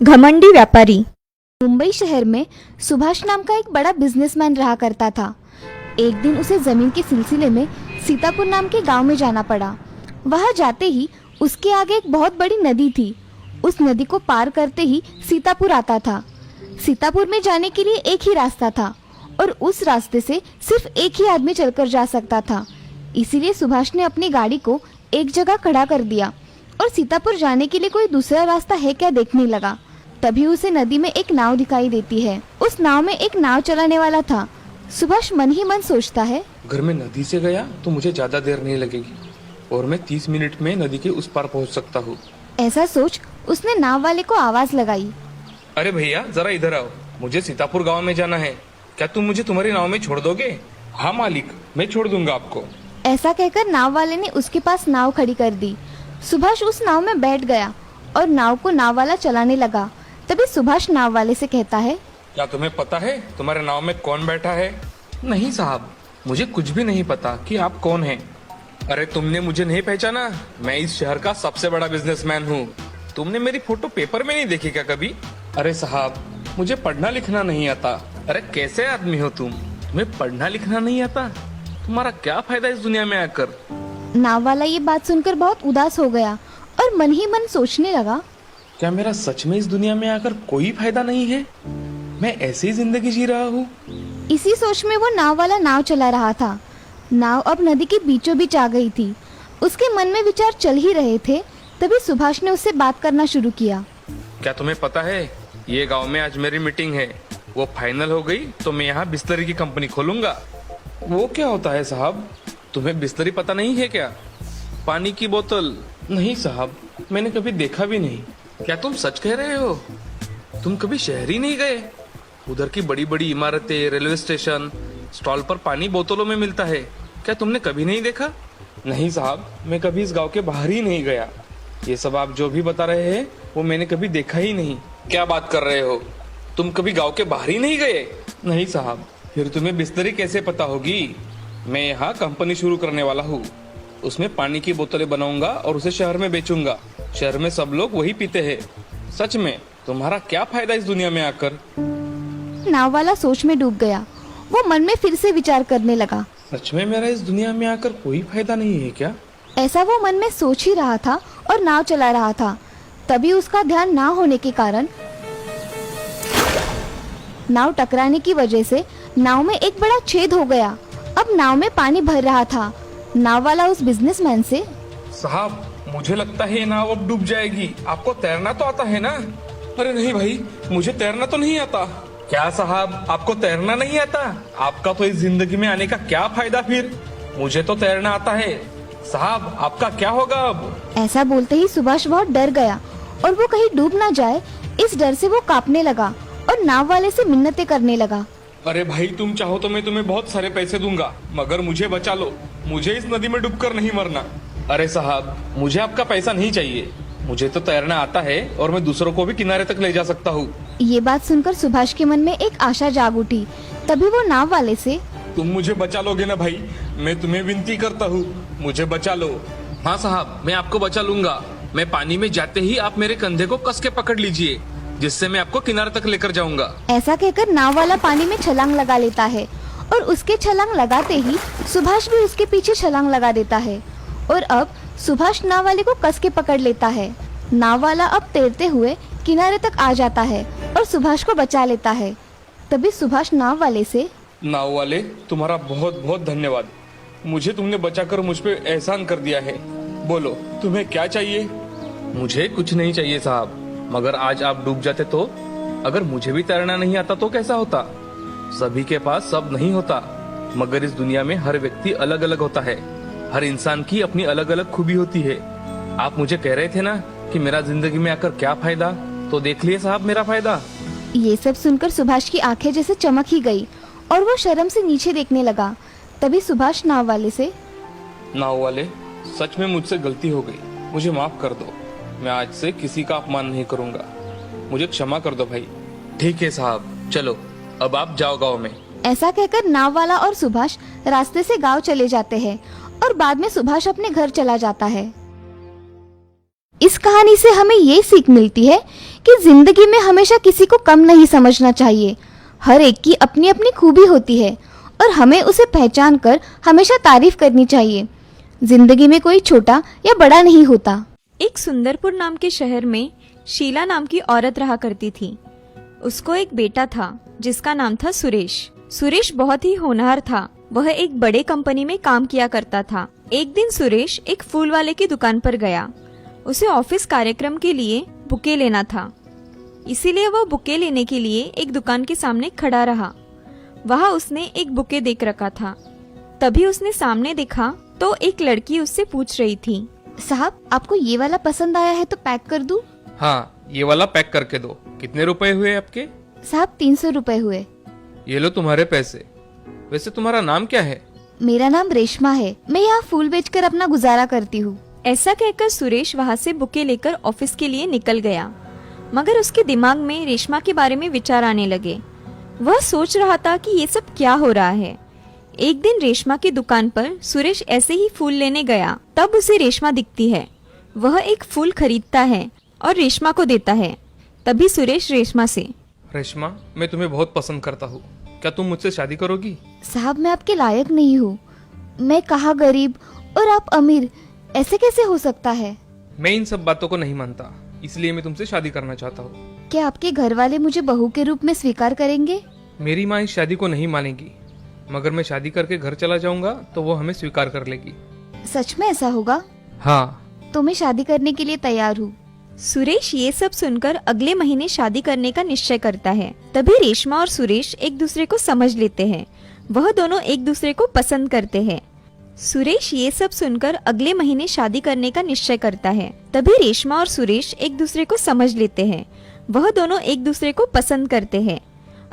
घमंडी व्यापारी। मुंबई शहर में सुभाष नाम का एक बड़ा बिजनेसमैन रहा करता था। एक दिन उसे जमीन के सिलसिले में सीतापुर नाम के गांव में जाना पड़ा। वहां जाते ही उसके आगे एक बहुत बड़ी नदी थी। उस नदी को पार करते ही सीतापुर आता था। सीतापुर में जाने के लिए एक ही रास्ता था और उस रास्ते से सिर्फ एक ही आदमी चलकर जा सकता था। इसीलिए सुभाष ने अपनी गाड़ी को एक जगह खड़ा कर दिया और सीतापुर जाने के लिए कोई दूसरा रास्ता है क्या देखने लगा। तभी उसे नदी में एक नाव दिखाई देती है। उस नाव में एक नाव चलाने वाला था। सुभाष मन ही मन सोचता है, अगर मैं नदी से गया तो मुझे ज्यादा देर नहीं लगेगी और मैं 30 मिनट में नदी के उस पार पहुंच सकता हूँ। ऐसा सोच उसने नाव वाले को आवाज लगाई। अरे भैया जरा इधर आओ, मुझे सीतापुर गांव में जाना है। क्या तुम मुझे तुम्हारी नाव में छोड़ दोगे? हाँ मालिक, मैं छोड़ दूंगा आपको। ऐसा कहकर नाव वाले ने उसके पास नाव खड़ी कर दी। सुभाष उस नाव में बैठ गया और नाव को नाव वाला चलाने लगा। तभी सुभाष नाव वाले से कहता है, क्या तुम्हें पता है तुम्हारे नाव में कौन बैठा है? नहीं साहब, मुझे कुछ भी नहीं पता कि आप कौन हैं। अरे तुमने मुझे नहीं पहचाना? मैं इस शहर का सबसे बड़ा बिजनेसमैन हूँ। तुमने मेरी फोटो पेपर में नहीं देखी क्या कभी? अरे साहब, मुझे पढ़ना लिखना नहीं आता। अरे कैसे आदमी हो तुम? तुम्हें पढ़ना लिखना नहीं आता? तुम्हारा क्या फायदा इस दुनिया में आकर? नाव वाला ये बात सुनकर बहुत उदास हो गया और मन ही मन सोचने लगा, क्या मेरा सच में इस दुनिया में आकर कोई फायदा नहीं है? मैं ऐसे ही जिंदगी जी रहा हूँ। इसी सोच में वो नाव वाला नाव चला रहा था। नाव अब नदी के बीचों बीच आ गई थी। उसके मन में विचार चल ही रहे थे। तभी सुभाष ने उससे बात करना शुरू किया। क्या तुम्हें पता है, ये गांव में आज मेरी मीटिंग है। वो फाइनल हो गई तो मैं यहाँ बिस्लरी की कंपनी खोलूंगा। वो क्या होता है साहब? तुम्हें बिस्लरी पता नहीं है क्या? पानी की बोतल? नहीं साहब, मैंने कभी देखा भी नहीं। क्या तुम सच कह रहे हो? तुम कभी शहर ही नहीं गए? उधर की बड़ी बड़ी इमारतें, रेलवे स्टेशन, स्टॉल पर पानी बोतलों में मिलता है। क्या तुमने कभी नहीं देखा? नहीं साहब, मैं कभी इस गांव के बाहर ही नहीं गया। ये सब आप जो भी बता रहे हैं वो मैंने कभी देखा ही नहीं। क्या बात कर रहे हो? तुम कभी गांव के बाहर ही नहीं गए? नहीं साहब, फिर तुम्हें बिस्लरी कैसे पता होगी? मैं यहाँ कंपनी शुरू करने वाला हूँ। उसमें पानी की बोतलें बनाऊंगा और उसे शहर में बेचूंगा। शहर में सब लोग वही पीते हैं। सच में तुम्हारा क्या फायदा इस दुनिया में आकर? नाव वाला सोच में डूब गया। वो मन में फिर से विचार करने लगा। सच में मेरा इस दुनिया में आकर कोई फायदा नहीं है क्या? ऐसा वो मन में सोच ही रहा था और नाव चला रहा था। तभी उसका ध्यान ना होने के कारण नाव टकराने की वजह से नाव में एक बड़ा छेद हो गया। अब नाव में पानी भर रहा था। नाव वाला उस बिजनेसमैन से, साहब, मुझे लगता है ये नाव अब डूब जाएगी। आपको तैरना तो आता है ना? अरे नहीं भाई, मुझे तैरना तो नहीं आता। क्या साहब, आपको तैरना नहीं आता? आपका तो इस जिंदगी में आने का क्या फायदा फिर? मुझे तो तैरना आता है। साहब, आपका क्या होगा अब? ऐसा बोलते ही सुभाष बहुत डर गया और वो कहीं डूब ना जाए इस डर से वो कांपने लगा और नाव वाले से मिन्नतें करने लगा। अरे भाई, तुम चाहो तो मैं तुम्हें बहुत सारे पैसे दूंगा, मगर मुझे बचा लो। मुझे इस नदी में डूबकर नहीं मरना। अरे साहब, मुझे आपका पैसा नहीं चाहिए। मुझे तो तैरना आता है और मैं दूसरों को भी किनारे तक ले जा सकता हूँ। ये बात सुनकर सुभाष के मन में एक आशा जाग उठी। तभी वो नाव वाले से, तुम मुझे बचा लोगे ना भाई? मैं तुम्हें विनती करता हूँ, मुझे बचा लो। हाँ साहब, मैं आपको बचा लूंगा। मैं पानी में जाते ही आप मेरे कंधे को कस के पकड़ लीजिए, जिससे मैं आपको किनारे तक लेकर जाऊंगा। ऐसा कहकर नाव वाला पानी में छलांग लगा लेता है और उसके छलांग लगाते ही सुभाष भी उसके पीछे छलांग लगा देता है और अब सुभाष नाव वाले को कस के पकड़ लेता है। नाव वाला अब तैरते हुए किनारे तक आ जाता है और सुभाष को बचा लेता है। तभी सुभाष नाव वाले से, नाव वाले, तुम्हारा बहुत बहुत धन्यवाद। मुझे तुमने बचाकर मुझ पे एहसान कर दिया है। बोलो, तुम्हें क्या चाहिए? मुझे कुछ नहीं चाहिए साहब, मगर आज आप डूब जाते तो? अगर मुझे भी तैरना नहीं आता तो कैसा होता? सभी के पास सब नहीं होता, मगर इस दुनिया में हर व्यक्ति अलग अलग होता है। हर इंसान की अपनी अलग अलग खूबी होती है। आप मुझे कह रहे थे ना कि मेरा जिंदगी में आकर क्या फायदा, तो देख लिए साहब मेरा फायदा। ये सब सुनकर सुभाष की आंखें जैसे चमक ही गई और वो शर्म से नीचे देखने लगा। तभी सुभाष नाव वाले से, नाव वाले, सच में मुझसे गलती हो गई, मुझे माफ कर दो। मैं आज से किसी का अपमान नहीं करूंगा। मुझे क्षमा कर दो भाई। ठीक है साहब, चलो अब आप जाओ गाँव में। ऐसा कहकर नाव वाला और सुभाष रास्ते से गांव चले जाते हैं और बाद में सुभाष अपने घर चला जाता है। इस कहानी से हमें ये सीख मिलती है कि जिंदगी में हमेशा किसी को कम नहीं समझना चाहिए। हर एक की अपनी अपनी खूबी होती है और हमें उसे पहचान कर हमेशा तारीफ करनी चाहिए। जिंदगी में कोई छोटा या बड़ा नहीं होता। एक सुंदरपुर नाम के शहर में शीला नाम की औरत रहा करती थी। उसको एक बेटा था जिसका नाम था सुरेश। सुरेश बहुत ही होनहार था। वह एक बड़े कंपनी में काम किया करता था। एक दिन सुरेश एक फूल वाले की दुकान पर गया। उसे ऑफिस कार्यक्रम के लिए बुके लेना था, इसीलिए वह बुके लेने के लिए एक दुकान के सामने खड़ा रहा। वहाँ उसने एक बुके देख रखा था। तभी उसने सामने देखा तो एक लड़की उससे पूछ रही थी, साहब, आपको ये वाला पसंद आया है तो पैक कर दूं? हाँ, ये वाला पैक करके दो। कितने रुपए हुए आपके? साहब, 300 रुपए हुए। ये लो तुम्हारे पैसे। वैसे तुम्हारा नाम क्या है? मेरा नाम रेशमा है। मैं यहाँ फूल बेचकर अपना गुजारा करती हूँ। ऐसा कहकर सुरेश वहाँ से बुके लेकर ऑफिस के लिए निकल गया। मगर उसके दिमाग में रेशमा के बारे में विचार आने लगे। वह सोच रहा था कि ये सब क्या हो रहा है। एक दिन रेशमा की दुकान पर सुरेश ऐसे ही फूल लेने गया। तब उसे रेशमा दिखती है। वह एक फूल खरीदता है और रेशमा को देता है। तभी सुरेश रेशमा से, रेशमा, मैं तुम्हें बहुत पसंद करता हूँ। क्या तुम मुझसे शादी करोगी? साहब, मैं आपके लायक नहीं हूँ। मैं कहाँ गरीब और आप अमीर, ऐसे कैसे हो सकता है? मैं इन सब बातों को नहीं मानता, इसलिए मैं तुमसे शादी करना चाहता हूँ। क्या आपके घर वाले मुझे बहू के रूप में स्वीकार करेंगे? मेरी माँ इस शादी को नहीं मानेगी, मगर मैं शादी करके घर चला जाऊंगा तो वो हमें स्वीकार कर लेगी। सच में ऐसा होगा? हाँ। तो मैं शादी करने के लिए तैयार हूँ। सुरेश ये सब सुनकर अगले महीने शादी करने का निश्चय करता है। तभी रेशमा और सुरेश एक दूसरे को समझ लेते हैं। वह दोनों एक दूसरे को पसंद करते हैं। सुरेश ये सब सुनकर अगले महीने शादी करने का निश्चय करता है। तभी रेशमा और सुरेश एक दूसरे को समझ लेते हैं। वह दोनों एक दूसरे को पसंद करते हैं।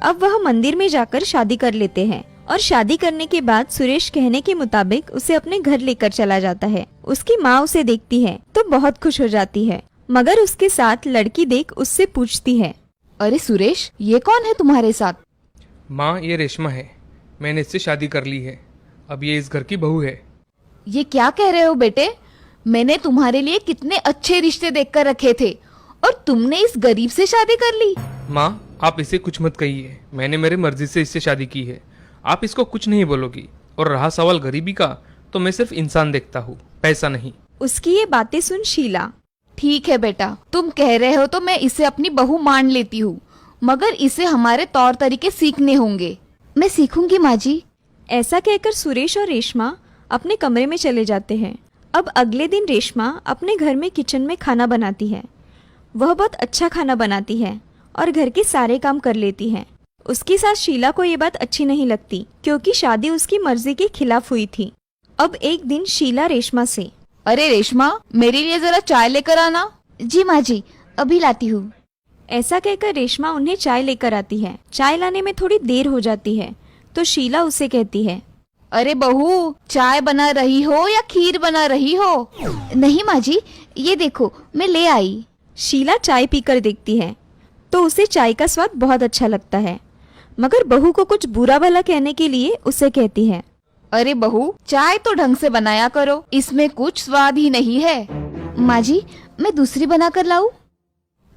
अब वह मंदिर में जाकर शादी कर लेते हैं और शादी करने के बाद सुरेश कहने के मुताबिक उसे अपने घर लेकर चला जाता है। उसकी माँ उसे देखती है तो बहुत खुश हो जाती है, मगर उसके साथ लड़की देख उससे पूछती है, अरे सुरेश, ये कौन है तुम्हारे साथ? माँ, ये रेशमा है। मैंने इससे शादी कर ली है। अब ये इस घर की बहू है। ये क्या कह रहे हो बेटे? मैंने तुम्हारे लिए कितने अच्छे रिश्ते देखकर रखे थे और तुमने इस गरीब से शादी कर ली। माँ, आप इसे कुछ मत कहिए। मैंने मेरी मर्जी से इससे शादी की है। आप इसको कुछ नहीं बोलोगी। और रहा सवाल गरीबी का, तो मैं सिर्फ इंसान देखता हूँ, पैसा नहीं। उसकी ये बातें सुन शीला, ठीक है बेटा, तुम कह रहे हो तो मैं इसे अपनी बहू मान लेती हूँ, मगर इसे हमारे तौर तरीके सीखने होंगे। मैं सीखूंगी माँ जी। ऐसा कहकर सुरेश और रेशमा अपने कमरे में चले जाते हैं। अब अगले दिन रेशमा अपने घर में किचन में खाना बनाती है। वह बहुत अच्छा खाना बनाती है और घर के सारे काम कर लेती है। उसकी सास शीला को ये बात अच्छी नहीं लगती, क्योंकि शादी उसकी मर्जी के खिलाफ हुई थी। अब एक दिन शीला रेशमा से, अरे रेशमा, मेरे लिए जरा चाय लेकर आना। जी माँ जी, अभी लाती हूँ। ऐसा कहकर रेशमा उन्हें चाय लेकर आती है। चाय लाने में थोड़ी देर हो जाती है तो शीला उसे कहती है, अरे बहू, चाय बना रही हो या खीर बना रही हो? नहीं माँ जी, ये देखो मैं ले आई। शीला चाय पीकर देखती है तो उसे चाय का स्वाद बहुत अच्छा लगता है, मगर बहू को कुछ बुरा भला कहने के लिए उसे कहती है, अरे बहू, चाय तो ढंग से बनाया करो, इसमें कुछ स्वाद ही नहीं है। माँ जी, मैं दूसरी बना कर लाऊं?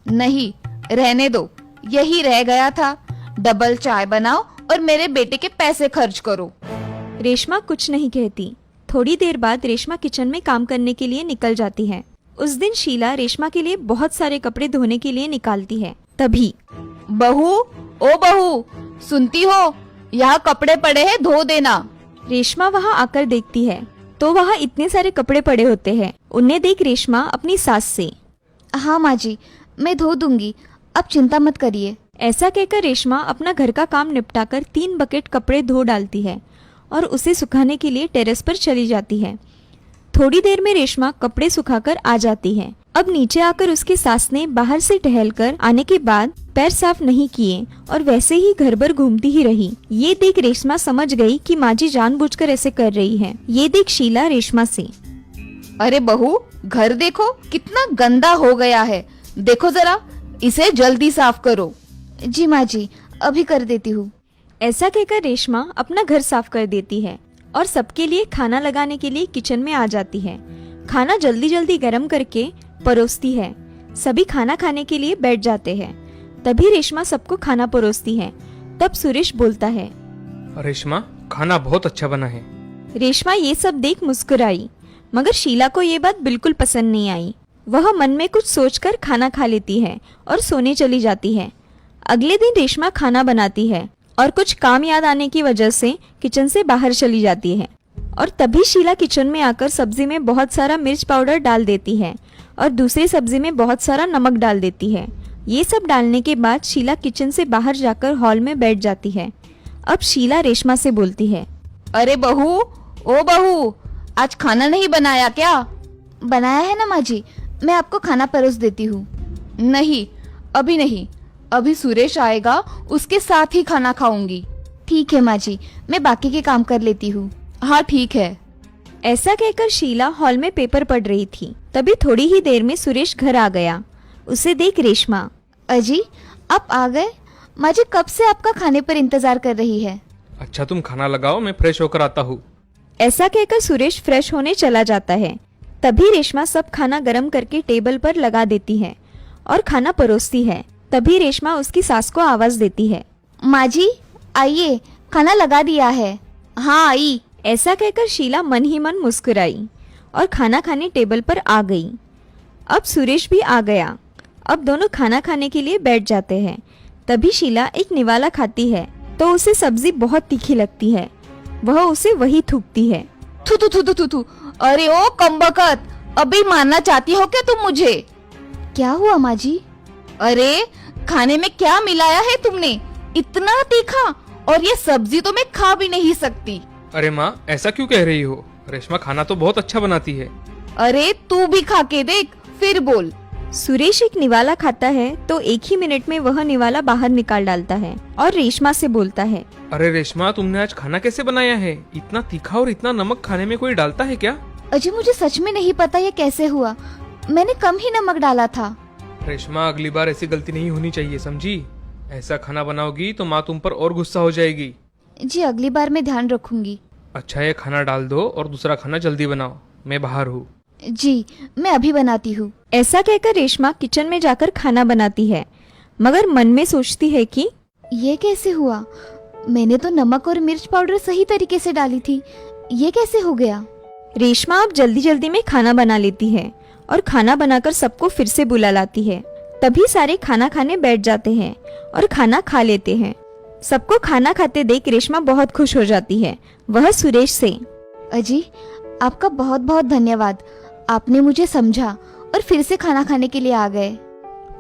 नहीं, रहने दो, यही रह गया था। डबल चाय बनाओ और मेरे बेटे के पैसे खर्च करो। रेशमा कुछ नहीं कहती। थोड़ी देर बाद रेशमा किचन में काम करने के लिए निकल जाती है। उस दिन शीला रेशमा के लिए बहुत सारे कपड़े धोने के लिए निकालती है। तभी, बहू, ओ बहू, सुनती हो? यहाँ कपड़े पड़े हैं, धो देना। रेशमा वहाँ आकर देखती है तो वहाँ इतने सारे कपड़े पड़े होते हैं। उन्हें देख रेशमा अपनी सास से, हाँ माँ जी, मैं धो दूंगी, अब चिंता मत करिए। ऐसा कहकर रेशमा अपना घर का काम निपटाकर 3 बकेट कपड़े धो डालती है और उसे सुखाने के लिए टेरेस पर चली जाती है। थोड़ी देर में रेशमा कपड़े सुखाकर आ जाती है। अब नीचे आकर उसकी सास ने बाहर से टहलकर आने के बाद पैर साफ नहीं किए और वैसे ही घर भर घूमती ही रही। ये देख रेशमा समझ गई कि माँ जी जानबूझकर ऐसे कर रही है। ये देख शीला रेशमा से, अरे बहू, घर देखो कितना गंदा हो गया है, देखो जरा, इसे जल्दी साफ करो। जी माँ जी, अभी कर देती हूँ। ऐसा कहकर रेशमा अपना घर साफ कर देती है और सबके लिए खाना लगाने के लिए किचन में आ जाती है। खाना जल्दी जल्दी गर्म करके परोसती है। सभी खाना खाने के लिए बैठ जाते हैं। तभी रेशमा सबको खाना परोसती है। तब सुरेश बोलता है, रेशमा खाना बहुत अच्छा बना है। रेशमा ये सब देख मुस्कुराई, मगर शीला को ये बात बिल्कुल पसंद नहीं आई। वह मन में कुछ सोचकर खाना खा लेती है और सोने चली जाती है। अगले दिन रेशमा खाना बनाती है और कुछ काम याद आने की वजह से किचन से बाहर चली जाती है। और तभी शीला किचन में आकर सब्जी में बहुत सारा मिर्च पाउडर डाल देती है और दूसरी सब्जी में बहुत सारा नमक डाल देती है। ये सब डालने के बाद शीला किचन से बाहर जाकर हॉल में बैठ जाती है। अब शीला रेशमा से बोलती है, अरे बहू, ओ बहू, आज खाना नहीं बनाया क्या? बनाया है ना माँ जी, मैं आपको खाना परोस देती हूँ। नहीं, अभी नहीं, अभी सुरेश आएगा, उसके साथ ही खाना खाऊंगी। ठीक है माँ जी, मैं बाकी के काम कर लेती हूँ। हाँ ठीक है। ऐसा कहकर शीला हॉल में पेपर पढ़ रही थी। तभी थोड़ी ही देर में सुरेश घर आ गया। उसे देख रेशमा, अजी आप आ गए? माँ जी कब से आपका खाने पर इंतजार कर रही है। अच्छा तुम खाना लगाओ, मैं फ्रेश होकर आता हूँ। ऐसा कहकर सुरेश फ्रेश होने चला जाता है। तभी रेशमा सब खाना गरम करके टेबल पर लगा देती है और खाना परोसती है। तभी रेशमा उसकी सास को आवाज देती है, माँ जी आइए, खाना लगा दिया है। हाँ आई। ऐसा कहकर शीला मन ही मन मुस्कुराई और खाना खाने टेबल पर आ गई। अब सुरेश भी आ गया। अब दोनों खाना खाने के लिए बैठ जाते हैं। तभी शीला एक निवाला खाती है तो उसे सब्जी बहुत तीखी लगती है। वह उसे वही थूकती है। थू थू थू थू थू थू। अरे ओ कमबख्त, अभी मारना चाहती हो क्या तुम मुझे? क्या हुआ माँ जी? अरे खाने में क्या मिलाया है तुमने? इतना तीखा, और ये सब्जी तो मैं खा भी नहीं सकती। अरे माँ ऐसा क्यों कह रही हो? रेशमा खाना तो बहुत अच्छा बनाती है। अरे तू भी खा के देख, फिर बोल। सुरेश एक निवाला खाता है तो एक ही मिनट में वह निवाला बाहर निकाल डालता है और रेशमा से बोलता है, अरे रेशमा तुमने आज खाना कैसे बनाया है? इतना तीखा और इतना नमक खाने में कोई डालता है क्या? अजय मुझे सच में नहीं पता ये कैसे हुआ, मैंने कम ही नमक डाला था। रेशमा अगली बार ऐसी गलती नहीं होनी चाहिए, समझी? ऐसा खाना बनाओगी तो माँ तुम पर और गुस्सा हो जाएगी। जी अगली बार मैं ध्यान रखूंगी। अच्छा ये खाना डाल दो और दूसरा खाना जल्दी बनाओ, मैं बाहर हूँ। जी मैं अभी बनाती हूँ। ऐसा कहकर रेशमा किचन में जाकर खाना बनाती है, मगर मन में सोचती है कि ये कैसे हुआ? मैंने तो नमक और मिर्च पाउडर सही तरीके से डाली थी, ये कैसे हो गया? रेशमा अब जल्दी जल्दी में खाना बना लेती है और खाना बनाकर सबको फिर से बुला लाती है। तभी सारे खाना खाने बैठ जाते हैं और खाना खा लेते हैं। सबको खाना खाते देख रेशमा बहुत खुश हो जाती है। वह सुरेश से, अजी आपका बहुत बहुत धन्यवाद, आपने मुझे समझा और फिर से खाना खाने के लिए आ गए।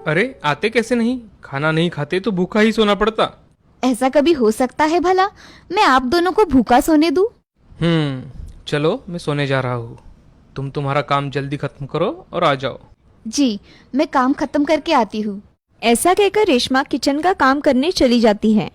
अरे आते कैसे नहीं? खाना नहीं खाते तो भूखा ही सोना पड़ता। ऐसा कभी हो सकता है भला? मैं आप दोनों को भूखा सोने दूं? चलो मैं सोने जा रहा हूँ। तुम तुम्हारा काम जल्दी खत्म करो और आ जाओ। जी मैं काम खत्म करके आती हूँ। ऐसा कहकर रेशमा किचन का काम करने चली जाती है।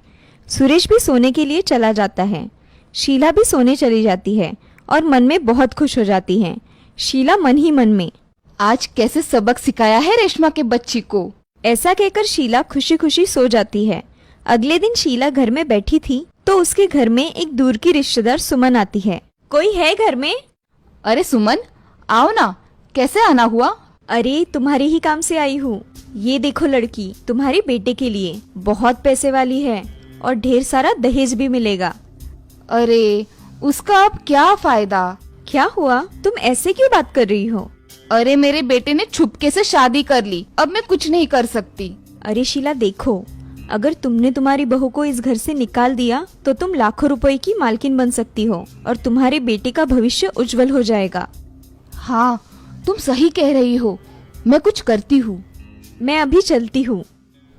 सुरेश भी सोने के लिए चला जाता है। शीला भी सोने चली जाती है और मन में बहुत खुश हो जाती है। शीला मन ही मन में, आज कैसे सबक सिखाया है रेशमा के बच्ची को। ऐसा कहकर शीला खुशी खुशी सो जाती है। अगले दिन शीला घर में बैठी थी तो उसके घर में एक दूर की रिश्तेदार सुमन आती है। कोई है घर में? अरे सुमन आओ ना, कैसे आना हुआ? अरे तुम्हारे ही काम से आई हूँ। ये देखो लड़की तुम्हारे बेटे के लिए बहुत पैसे वाली है और ढेर सारा दहेज भी मिलेगा। अरे उसका अब क्या फायदा? क्या हुआ, तुम ऐसे क्यों बात कर रही हो? अरे मेरे बेटे ने छुपके से शादी कर ली, अब मैं कुछ नहीं कर सकती। अरे शीला देखो, अगर तुमने तुम्हारी बहू को इस घर से निकाल दिया तो तुम लाखों रुपए की मालकिन बन सकती हो और तुम्हारे बेटे का भविष्य उज्जवल हो जाएगा। हाँ तुम सही कह रही हो, मैं कुछ करती हूँ। मैं अभी चलती हूँ।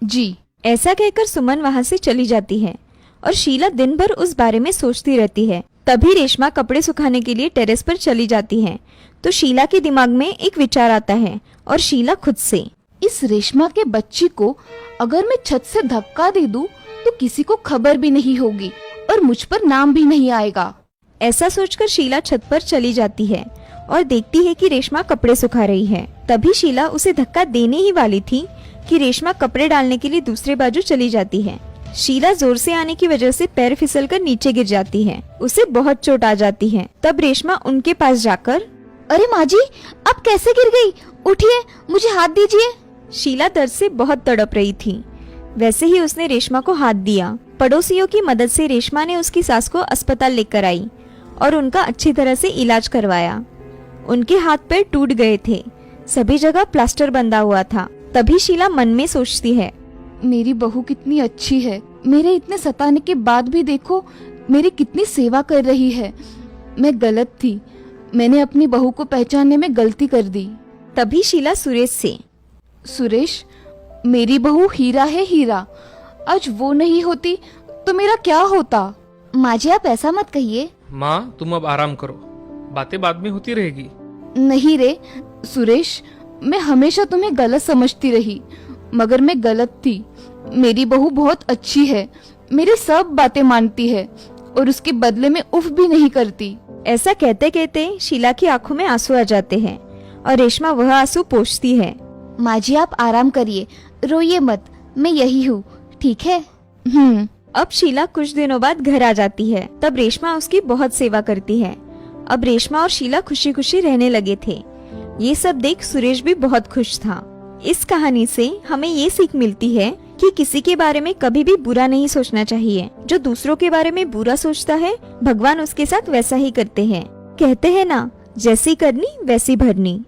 जी। ऐसा कहकर सुमन वहाँ से चली जाती है और शीला दिन भर उस बारे में सोचती रहती है। तभी रेशमा कपड़े सुखाने के लिए टेरेस पर चली जाती है तो शीला के दिमाग में एक विचार आता है और शीला खुद से, इस रेशमा के बच्ची को अगर मैं छत से धक्का दे दूं तो किसी को खबर भी नहीं होगी और मुझ पर नाम भी नहीं आएगा। ऐसा सोचकर शीला छत पर चली जाती है और देखती है कि रेशमा कपड़े सुखा रही है। तभी शीला उसे धक्का देने ही वाली थी कि रेशमा कपड़े डालने के लिए दूसरे बाजू चली जाती है। शीला जोर से आने की वजह से पैर फिसलकर नीचे गिर जाती है। उसे बहुत चोट आ जाती है। तब रेशमा उनके पास जाकर, अरे माँ जी आप कैसे गिर गई? उठिए, मुझे हाथ दीजिए। शीला दर्द से बहुत तड़प रही थी। वैसे ही उसने रेशमा को हाथ दिया। पड़ोसियों की मदद से रेशमा ने उसकी सास को अस्पताल लेकर आई और उनका अच्छी तरह से इलाज करवाया। उनके हाथ पैर टूट गए थे, सभी जगह प्लास्टर बंधा हुआ था। तभी शीला मन में सोचती है, मेरी बहू कितनी अच्छी है, मेरे इतने सताने के बाद भी देखो मेरी कितनी सेवा कर रही है। मैं गलत थी, मैंने अपनी बहू को पहचानने में गलती कर दी। तभी शीला सुरेश से, सुरेश, मेरी बहू हीरा है, हीरा। आज वो नहीं होती तो मेरा क्या होता। माँ जी, आप ऐसा मत कहिए। माँ, तुम अब आराम करो, बातें बाद में होती रहेगी। नहीं रे सुरेश, मैं हमेशा तुम्हें गलत समझती रही, मगर मैं गलत थी। मेरी बहू बहुत अच्छी है, मेरी सब बातें मानती है और उसके बदले में उफ भी नहीं करती। ऐसा कहते कहते शीला की आंखों में आंसू आ जाते हैं और रेशमा वह आंसू पोंछती है। माँ जी, आप आराम करिए, रोइए मत, मैं यही हूँ, ठीक है। अब शीला कुछ दिनों बाद घर आ जाती है। तब रेशमा उसकी बहुत सेवा करती है। अब रेशमा और शीला खुशी खुशी रहने लगे थे। ये सब देख सुरेश भी बहुत खुश था। इस कहानी से हमें ये सीख मिलती है कि किसी के बारे में कभी भी बुरा नहीं सोचना चाहिए। जो दूसरों के बारे में बुरा सोचता है, भगवान उसके साथ वैसा ही करते हैं। कहते हैं ना, जैसी करनी वैसी भरनी।